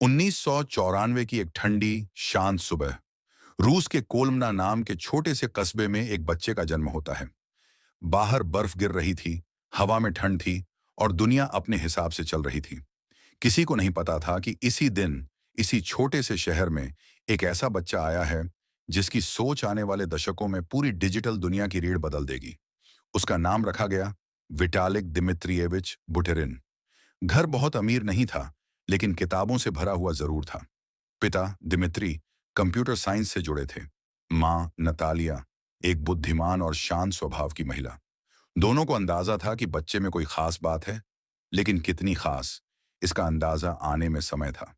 1994 की एक ठंडी शांत सुबह रूस के कोल्मना नाम के छोटे से कस्बे में एक बच्चे का जन्म होता है। बाहर बर्फ गिर रही थी, हवा में ठंड थी और दुनिया अपने हिसाब से चल रही थी। किसी को नहीं पता था कि इसी दिन इसी छोटे से शहर में एक ऐसा बच्चा आया है जिसकी सोच आने वाले दशकों में पूरी डिजिटल दुनिया की रीढ़ बदल देगी। उसका नाम रखा गया विटालिक दिमित्रिएविच बुटेरिन। घर बहुत अमीर नहीं था, लेकिन किताबों से भरा हुआ जरूर था। पिता दिमित्री कंप्यूटर साइंस से जुड़े थे। माँ नतालिया एक बुद्धिमान और शांत स्वभाव की महिला। दोनों को अंदाजा था कि बच्चे में कोई खास बात है, लेकिन कितनी खास, इसका अंदाजा आने में समय था।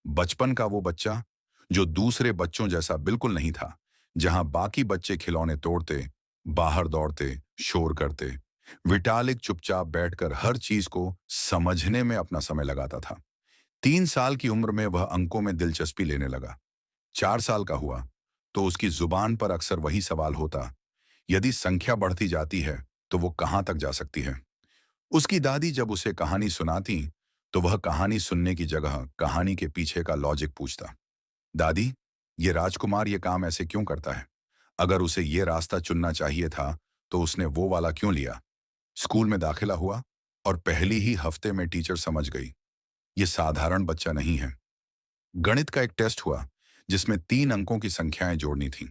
बचपन का वो बच्चा जो दूसरे बच्चों जैसा बिल्कुल नहीं था, जहां बाकी बच्चे खिलौने तोड़ते, बाहर दौड़ते, शोर करते, विटालिक चुपचाप बैठकर हर चीज को समझने में अपना समय लगाता था। 3 साल की उम्र में वह अंकों में दिलचस्पी लेने लगा। 4 साल का हुआ तो उसकी जुबान पर अक्सर वही सवाल होता, यदि संख्या बढ़ती जाती है तो वो कहाँ तक जा सकती है। उसकी दादी जब उसे कहानी सुनाती तो वह कहानी सुनने की जगह कहानी के पीछे का लॉजिक पूछता। दादी, ये राजकुमार ये काम ऐसे क्यों करता है? अगर उसे ये रास्ता चुनना चाहिए था तो उसने वो वाला क्यों लिया? स्कूल में दाखिला हुआ और पहली ही हफ्ते में टीचर समझ गई, ये साधारण बच्चा नहीं है। गणित का एक टेस्ट हुआ जिसमें 3 अंकों की संख्याएं जोड़नी थीं।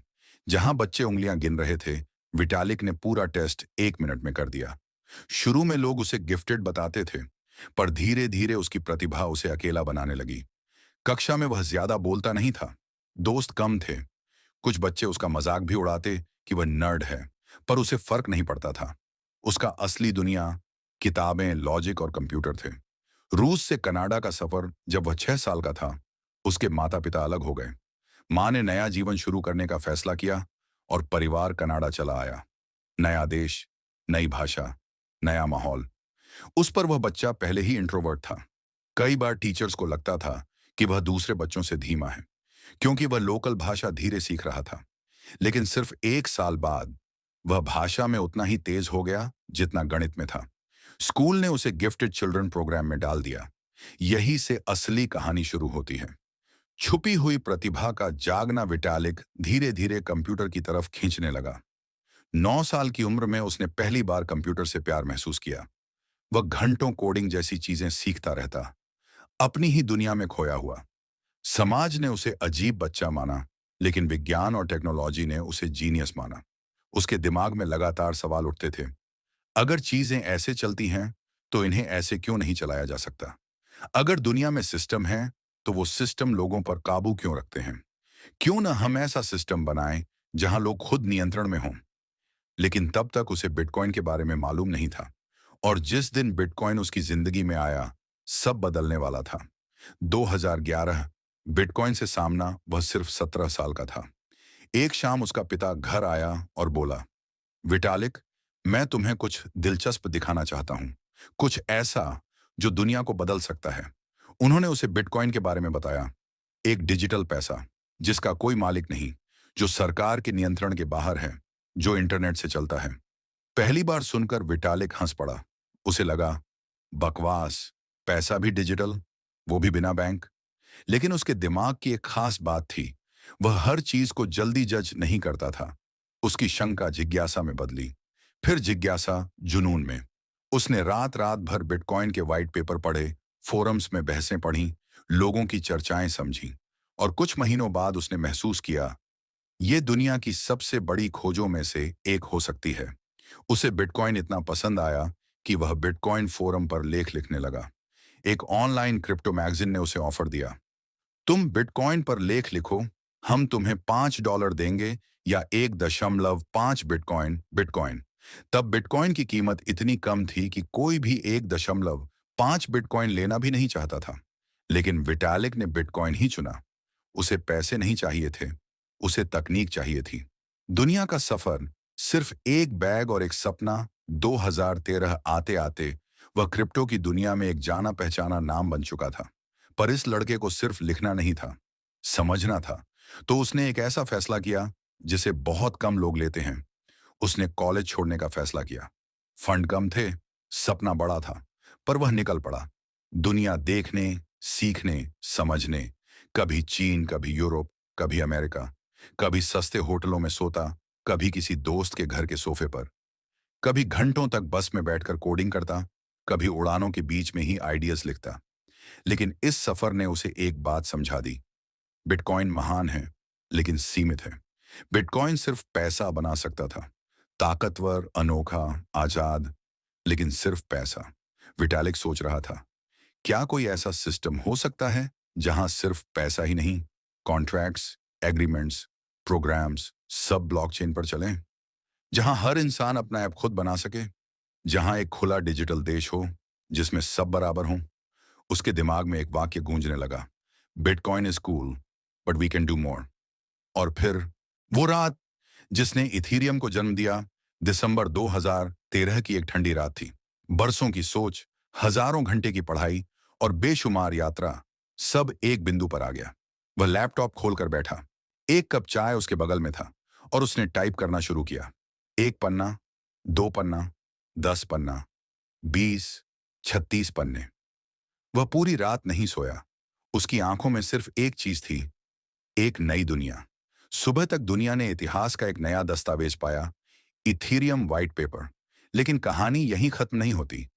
जहां बच्चे उंगलियां गिन रहे थे, विटालिक ने पूरा टेस्ट 1 मिनट में कर दिया। शुरू में लोग उसे गिफ्टेड बताते थे, पर धीरे धीरे उसकी प्रतिभा उसे अकेला बनाने लगी। कक्षा में वह ज्यादा बोलता नहीं था, दोस्त कम थे। कुछ बच्चे उसका मजाक भी उड़ाते कि वह नर्ड है, पर उसे फर्क नहीं पड़ता था। उसका असली दुनिया किताबें, लॉजिक और कंप्यूटर थे। रूस से कनाडा का सफर जब वह 6 साल का था, उसके माता पिता अलग हो गए। माँ ने नया जीवन शुरू करने का फैसला किया और परिवार कनाडा चला आया। नया देश, नई भाषा, नया माहौल। उस पर वह बच्चा पहले ही इंट्रोवर्ट था। कई बार टीचर्स को लगता था कि वह दूसरे बच्चों से धीमा है, क्योंकि वह लोकल भाषा धीरे सीख रहा था। लेकिन सिर्फ 1 साल बाद वह भाषा में उतना ही तेज हो गया जितना गणित में था। स्कूल ने उसे गिफ्टेड चिल्ड्रन प्रोग्राम में डाल दिया। यही से असली कहानी शुरू होती है। छुपी हुई प्रतिभा का जागना विटालिक धीरे धीरे कंप्यूटर की तरफ खींचने लगा। 9 साल की उम्र में उसने पहली बार कंप्यूटर से प्यार महसूस किया। वह घंटों कोडिंग जैसी चीजें सीखता रहता, अपनी ही दुनिया में खोया हुआ। समाज ने उसे अजीब बच्चा माना, लेकिन विज्ञान और टेक्नोलॉजी ने उसे जीनियस माना। उसके दिमाग में लगातार सवाल उठते थे, अगर चीजें ऐसे चलती हैं तो इन्हें ऐसे क्यों नहीं चलाया जा सकता? अगर दुनिया में सिस्टम है तो वो सिस्टम लोगों पर काबू क्यों रखते हैं? क्यों ना हम ऐसा सिस्टम बनाएं जहां लोग खुद नियंत्रण में हों? लेकिन तब तक उसे बिटकॉइन के बारे में मालूम नहीं था, और जिस दिन बिटकॉइन उसकी जिंदगी में आया, सब बदलने वाला था। 2011 बिटकॉइन से सामना वह सिर्फ 17 साल का था। एक शाम उसका पिता घर आया और बोला, विटालिक, मैं तुम्हें कुछ दिलचस्प दिखाना चाहता हूं, कुछ ऐसा जो दुनिया को बदल सकता है। उन्होंने उसे बिटकॉइन के बारे में बताया, एक डिजिटल पैसा जिसका कोई मालिक नहीं, जो सरकार के नियंत्रण के बाहर है, जो इंटरनेट से चलता है। पहली बार सुनकर विटालिक हंस पड़ा। उसे लगा, बकवास, पैसा भी डिजिटल, वो भी बिना बैंक। लेकिन उसके दिमाग की एक खास बात थी, वह हर चीज को जल्दी जज नहीं करता था। उसकी शंका जिज्ञासा में बदली, फिर जिज्ञासा जुनून में। उसने रात रात भर बिटकॉइन के व्हाइट पेपर पढ़े, फोरम्स में बहसें पढ़ी, लोगों की चर्चाएं समझी, और कुछ महीनों बाद उसने महसूस किया, ये दुनिया की सबसे बड़ी खोजों में से एक हो सकती है। उसे बिटकॉइन इतना पसंद आया कि वह बिटकॉइन फोरम पर लेख लिखने लगा। एक ऑनलाइन क्रिप्टो मैगजीन ने उसे ऑफर दिया, तुम बिटकॉइन पर लेख लिखो, हम तुम्हें $5 देंगे, या 1.5 बिटकॉइन बिटकॉइन। तब बिटकॉइन की कीमत इतनी कम थी कि कोई भी 1.5 बिटकॉइन लेना भी नहीं चाहता था। लेकिन विटालिक ने बिटकॉइन ही चुना। उसे पैसे नहीं चाहिए थे, उसे तकनीक चाहिए थी। दुनिया का सफर सिर्फ एक बैग और एक सपना। 2013 आते आते वह क्रिप्टो की दुनिया में एक जाना पहचाना नाम बन चुका था। पर इस लड़के को सिर्फ लिखना नहीं था, समझना था। तो उसने एक ऐसा फैसला किया जिसे बहुत कम लोग लेते हैं। उसने कॉलेज छोड़ने का फैसला किया। फंड कम थे, सपना बड़ा था, पर वह निकल पड़ा। दुनिया देखने, सीखने, समझने। कभी चीन, कभी यूरोप, कभी अमेरिका। कभी सस्ते होटलों में सोता, कभी किसी दोस्त के घर के सोफे पर। कभी घंटों तक बस में बैठकर कोडिंग करता, कभी उड़ानों के बीच में ही आइडियाज लिखता। लेकिन इस सफर ने उसे एक बात समझा दी। बिटकॉइन महान है, लेकिन सीमित है। बिटकॉइन सिर्फ पैसा बना सकता था। ताकतवर, अनोखा, आजाद, लेकिन सिर्फ पैसा। विटालिक सोच रहा था, क्या कोई ऐसा सिस्टम हो सकता है जहां सिर्फ पैसा ही नहीं, कॉन्ट्रैक्ट्स, एग्रीमेंट्स, प्रोग्राम्स सब ब्लॉकचेन पर चलें? जहां हर इंसान अपना ऐप खुद बना सके, जहां एक खुला डिजिटल देश हो जिसमें सब बराबर हों। उसके दिमाग में एक वाक्य गूंजने लगा, bitcoin is cool, but we can do more. और फिर वो रात जिसने इथीरियम को जन्म दिया, दिसंबर 2013 की एक ठंडी रात थी। बरसों की सोच, हजारों घंटे की पढ़ाई और बेशुमार यात्रा, सब एक बिंदु पर आ गया। वह लैपटॉप खोलकर बैठा। एक कप चाय उसके बगल में था और उसने टाइप करना शुरू किया। एक पन्ना, दो पन्ना, 10 पन्ना, 20, 36 पन्ने। वह पूरी रात नहीं सोया। उसकी आंखों में सिर्फ एक चीज थी, एक नई दुनिया। सुबह तक दुनिया ने इतिहास का एक नया दस्तावेज पाया, इथीरियम व्हाइट पेपर। लेकिन कहानी यहीं खत्म नहीं होती।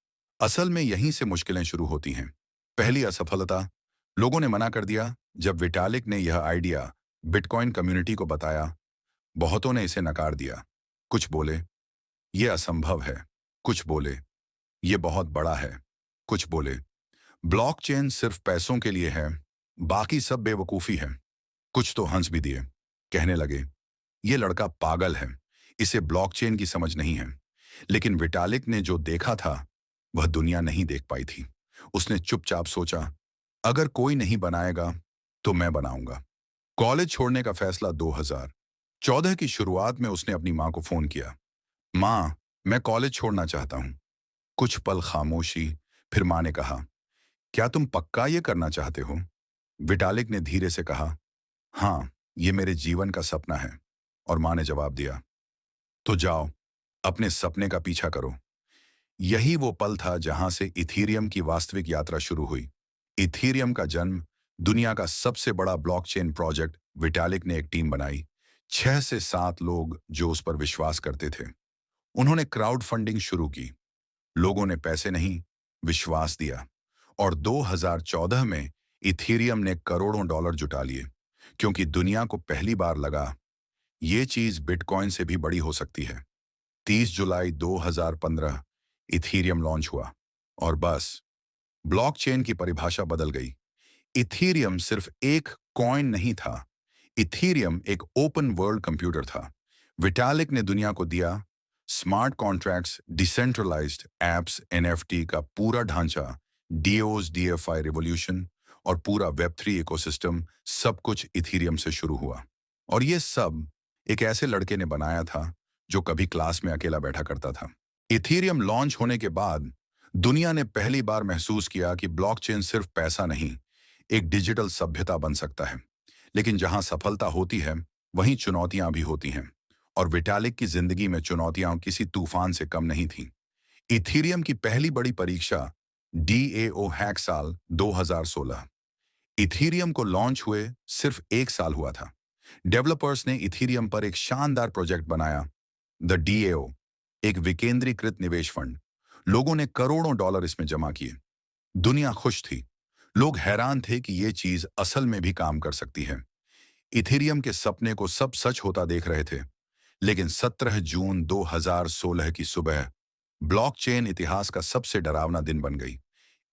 असल में यहीं से मुश्किलें शुरू होती हैं। पहली असफलता, लोगों ने मना कर दिया। जब विटालिक ने यह आइडिया बिटकॉइन कम्युनिटी को बताया, बहुतों ने इसे नकार दिया। कुछ बोले, यह असंभव है। कुछ बोले, यह बहुत बड़ा है। कुछ बोले, ब्लॉकचेन सिर्फ पैसों के लिए है, बाकी सब बेवकूफी है। कुछ तो हंस भी दिए, कहने लगे, ये लड़का पागल है, इसे ब्लॉकचेन की समझ नहीं है। लेकिन विटालिक ने जो देखा था, वह दुनिया नहीं देख पाई थी। उसने चुपचाप सोचा, अगर कोई नहीं बनाएगा तो मैं बनाऊंगा। कॉलेज छोड़ने का फैसला 2014 की शुरुआत में उसने अपनी मां को फोन किया। मां, मैं कॉलेज छोड़ना चाहता हूं। कुछ पल खामोशी, फिर मां ने कहा, क्या तुम पक्का ये करना चाहते हो? विटालिक ने धीरे से कहा, हाँ, ये मेरे जीवन का सपना है। और मां ने जवाब दिया, तो जाओ, अपने सपने का पीछा करो। यही वो पल था जहां से इथीरियम की वास्तविक यात्रा शुरू हुई। इथीरियम का जन्म, दुनिया का सबसे बड़ा ब्लॉकचेन प्रोजेक्ट। विटालिक ने एक टीम बनाई, 6 से 7 लोग जो उस पर विश्वास करते थे। उन्होंने क्राउड फंडिंग शुरू की। लोगों ने पैसे नहीं, विश्वास दिया। और 2014 में इथीरियम ने करोड़ों डॉलर जुटा लिए, क्योंकि दुनिया को पहली बार लगा ये चीज बिटकॉइन से भी बड़ी हो सकती है। 30 जुलाई 2015 इथीरियम लॉन्च हुआ और बस ब्लॉकचेन की परिभाषा बदल गई। इथीरियम सिर्फ एक कॉइन नहीं था, इथीरियम एक ओपन वर्ल्ड कंप्यूटर था। विटालिक ने दुनिया को दिया smart contracts, decentralised apps, NFT का पूरा ढांचा, डीओज, डीएफआई रिवॉल्यूशन और पूरा वेब 3 इकोसिस्टम, सब कुछ इथीरियम से शुरू हुआ। और ये सब एक ऐसे लड़के ने बनाया था जो कभी क्लास में अकेला बैठा करता था। इथीरियम लॉन्च होने के बाद दुनिया ने पहली बार महसूस किया कि ब्लॉकचेन सिर्फ पैसा नहीं, एक डिजिटल सभ्यता बन सकता है। लेकिन जहां सफलता होती है, वहीं चुनौतियां भी होती हैं। और विटालिक की जिंदगी में चुनौतियां किसी तूफान से कम नहीं थीं। इथीरियम की पहली बड़ी परीक्षा डीएओ हैक साल 2016। इथीरियम को लॉन्च हुए सिर्फ 1 साल हुआ था। डेवलपर्स ने इथीरियम पर एक शानदार प्रोजेक्ट बनाया, द डीएओ, एक विकेंद्रीकृत निवेश फंड। लोगों ने करोड़ों डॉलर इसमें जमा किए। दुनिया खुश थी। लोग हैरान थे कि ये चीज असल में भी काम कर सकती है। इथेरियम के सपने को सब सच होता देख रहे थे। लेकिन 17 जून 2016 की सुबह ब्लॉकचेन इतिहास का सबसे डरावना दिन बन गई।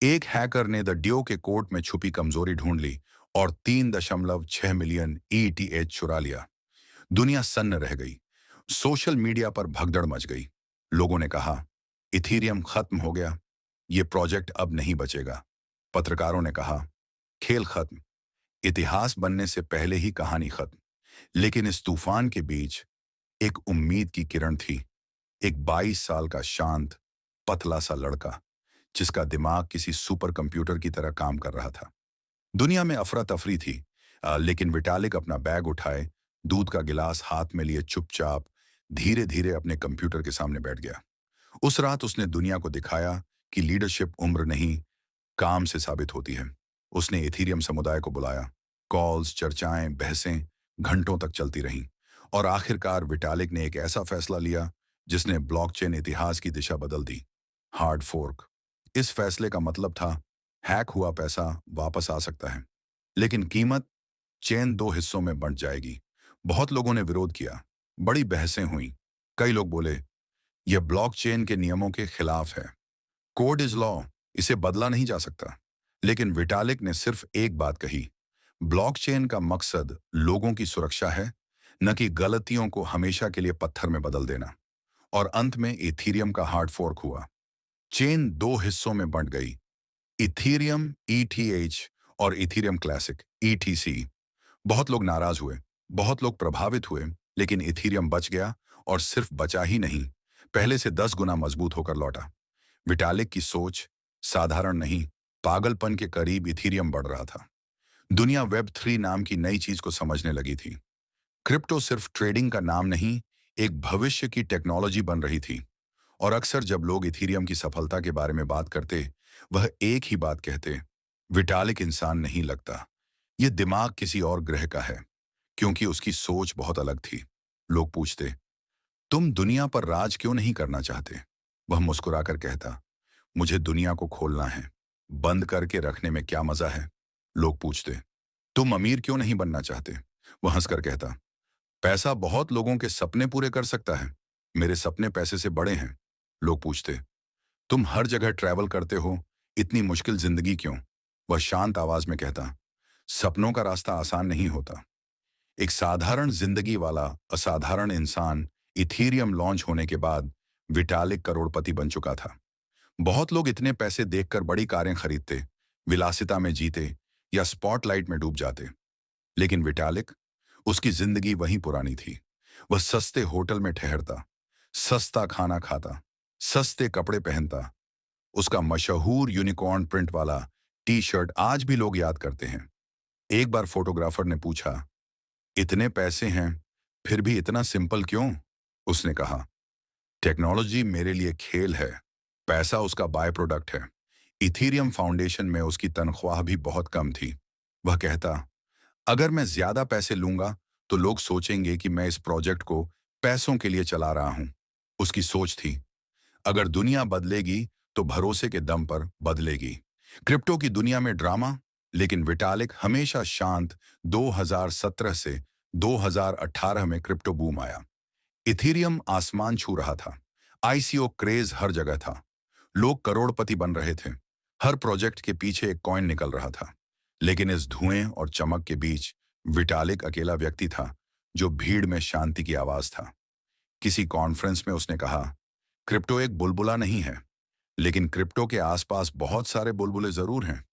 एक हैकर ने द ड्यो के कोड में छुपी कमजोरी ढूंढ ली और 3.6 मिलियन ईटीएच चुरा लिया। दुनिया सन्न रह गई। सोशल मीडिया पर भगदड़ मच गई। लोगों ने कहा, इथीरियम खत्म हो गया, ये प्रोजेक्ट अब नहीं बचेगा। पत्रकारों ने कहा, खेल खत्म, इतिहास बनने से पहले ही कहानी खत्म। लेकिन इस तूफान के बीच एक उम्मीद की किरण थी। एक 22 साल का शांत, पतला सा लड़का, जिसका दिमाग किसी सुपर कंप्यूटर की तरह काम कर रहा था। दुनिया में अफरा तफरी थी, लेकिन विटालिक अपना बैग उठाए, दूध का गिलास हाथ में लिए चुपचाप धीरे धीरे अपने कंप्यूटर के सामने बैठ गया। उस रात उसने दुनिया को दिखाया कि लीडरशिप उम्र नहीं, काम से साबित होती है। उसने इथीरियम समुदाय को बुलाया। कॉल्स, चर्चाएं, बहसें घंटों तक चलती रहीं और आखिरकार विटालिक ने एक ऐसा फैसला लिया जिसने ब्लॉकचेन इतिहास की दिशा बदल दी। Hard fork. इस फैसले का मतलब था हैक हुआ पैसा वापस आ सकता है, लेकिन कीमत चेन दो हिस्सों में बंट जाएगी। बहुत लोगों ने विरोध किया, बड़ी बहसें हुईं। कई लोग बोले यह ब्लॉकचेन के नियमों के खिलाफ है, कोड इज लॉ, इसे बदला नहीं जा सकता। लेकिन विटालिक ने सिर्फ एक बात कही, ब्लॉकचेन का मकसद लोगों की सुरक्षा है, न कि गलतियों को हमेशा के लिए पत्थर में बदल देना। और अंत में इथीरियम का हार्ड फोर्क हुआ। चेन दो हिस्सों में बंट गई, इथीरियम ईटीएच और इथीरियम क्लासिक ईटीसी। बहुत लोग नाराज हुए, बहुत लोग प्रभावित हुए, लेकिन इथीरियम बच गया और सिर्फ बचा ही नहीं, पहले से 10 गुना मजबूत होकर लौटा। विटालिक की सोच साधारण नहीं, पागलपन के करीब इथीरियम बढ़ रहा था। दुनिया वेब 3 नाम की नई चीज को समझने लगी थी। क्रिप्टो सिर्फ ट्रेडिंग का नाम नहीं, एक भविष्य की टेक्नोलॉजी बन रही थी। और अक्सर जब लोग इथीरियम की सफलता के बारे में बात करते, वह एक ही बात कहते, विटालिक इंसान नहीं लगता, यह दिमाग किसी और ग्रह का है, क्योंकि उसकी सोच बहुत अलग थी। लोग पूछते, तुम दुनिया पर राज क्यों नहीं करना चाहते? वह मुस्कुराकर कहता, मुझे दुनिया को खोलना है, बंद करके रखने में क्या मजा है? लोग पूछते, तुम अमीर क्यों नहीं बनना चाहते? वह हंसकर कहता, पैसा बहुत लोगों के सपने पूरे कर सकता है, मेरे सपने पैसे से बड़े हैं। लोग पूछते, तुम हर जगह ट्रैवल करते हो, इतनी मुश्किल जिंदगी क्यों? वह शांत आवाज में कहता, सपनों का रास्ता आसान नहीं होता। एक साधारण जिंदगी वाला असाधारण इंसान इथीरियम लॉन्च होने के बाद विटालिक करोड़पति बन चुका था। बहुत लोग इतने पैसे देखकर बड़ी कारें खरीदते, विलासिता में जीते या स्पॉटलाइट में डूब जाते। लेकिन विटालिक, उसकी जिंदगी वहीं पुरानी थी। वह सस्ते होटल में ठहरता, सस्ता खाना खाता, सस्ते कपड़े पहनता। उसका मशहूर यूनिकॉर्न प्रिंट वाला टी शर्ट आज भी लोग याद करते हैं। एक बार फोटोग्राफर ने पूछा, इतने पैसे हैं फिर भी इतना सिंपल क्यों? उसने कहा, टेक्नोलॉजी मेरे लिए खेल है, पैसा उसका बाय प्रोडक्ट है। इथीरियम फाउंडेशन में उसकी तनख्वाह भी बहुत कम थी। वह कहता, अगर मैं ज्यादा पैसे लूंगा तो लोग सोचेंगे कि मैं इस प्रोजेक्ट को पैसों के लिए चला रहा हूं। उसकी सोच थी, अगर दुनिया बदलेगी तो भरोसे के दम पर बदलेगी। क्रिप्टो की दुनिया में ड्रामा, लेकिन विटालिक हमेशा शांत। 2017 से 2018 में क्रिप्टो बूम आया। इथीरियम आसमान छू रहा था, आईसीओ क्रेज हर जगह था, लोग करोड़पति बन रहे थे, हर प्रोजेक्ट के पीछे एक कॉइन निकल रहा था। लेकिन इस धुएं और चमक के बीच विटालिक अकेला व्यक्ति था, जो भीड़ में शांति की आवाज था। किसी कॉन्फ्रेंस में उसने कहा, क्रिप्टो एक बुलबुला नहीं है, लेकिन क्रिप्टो के आसपास बहुत सारे बुलबुले जरूर हैं।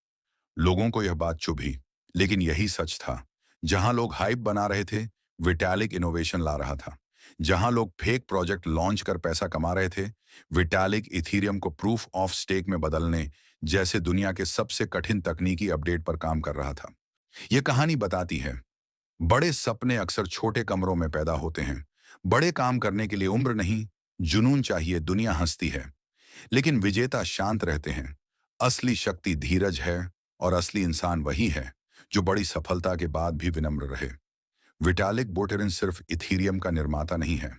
लोगों को यह बात चुभी, लेकिन यही सच था। जहां लोग हाइप बना रहे थे, विटालिक इनोवेशन ला रहा था। जहां लोग फेक प्रोजेक्ट लॉन्च कर पैसा कमा रहे थे, विटालिक इथीरियम को प्रूफ ऑफ स्टेक में बदलने जैसे दुनिया के सबसे कठिन तकनीकी अपडेट पर काम कर रहा था। यह कहानी बताती है, बड़े सपने अक्सर छोटे कमरों में पैदा होते हैं। बड़े काम करने के लिए उम्र नहीं, जुनून चाहिए। दुनिया हंसती है, लेकिन विजेता शांत रहते हैं। असली शक्ति धीरज है, और असली इंसान वही है जो बड़ी सफलता के बाद भी विनम्र रहे। विटालिक बुटेरिन सिर्फ इथीरियम का निर्माता नहीं है,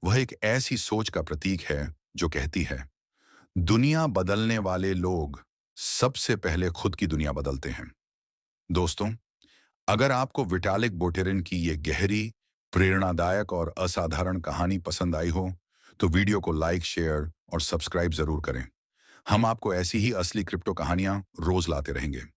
वह एक ऐसी सोच का प्रतीक है जो कहती है, दुनिया बदलने वाले लोग सबसे पहले खुद की दुनिया बदलते हैं। दोस्तों, अगर आपको विटालिक बुटेरिन की ये गहरी, प्रेरणादायक और असाधारण कहानी पसंद आई हो, तो वीडियो को लाइक, शेयर और सब्सक्राइब जरूर करें। हम आपको ऐसी ही असली क्रिप्टो कहानियां रोज लाते रहेंगे।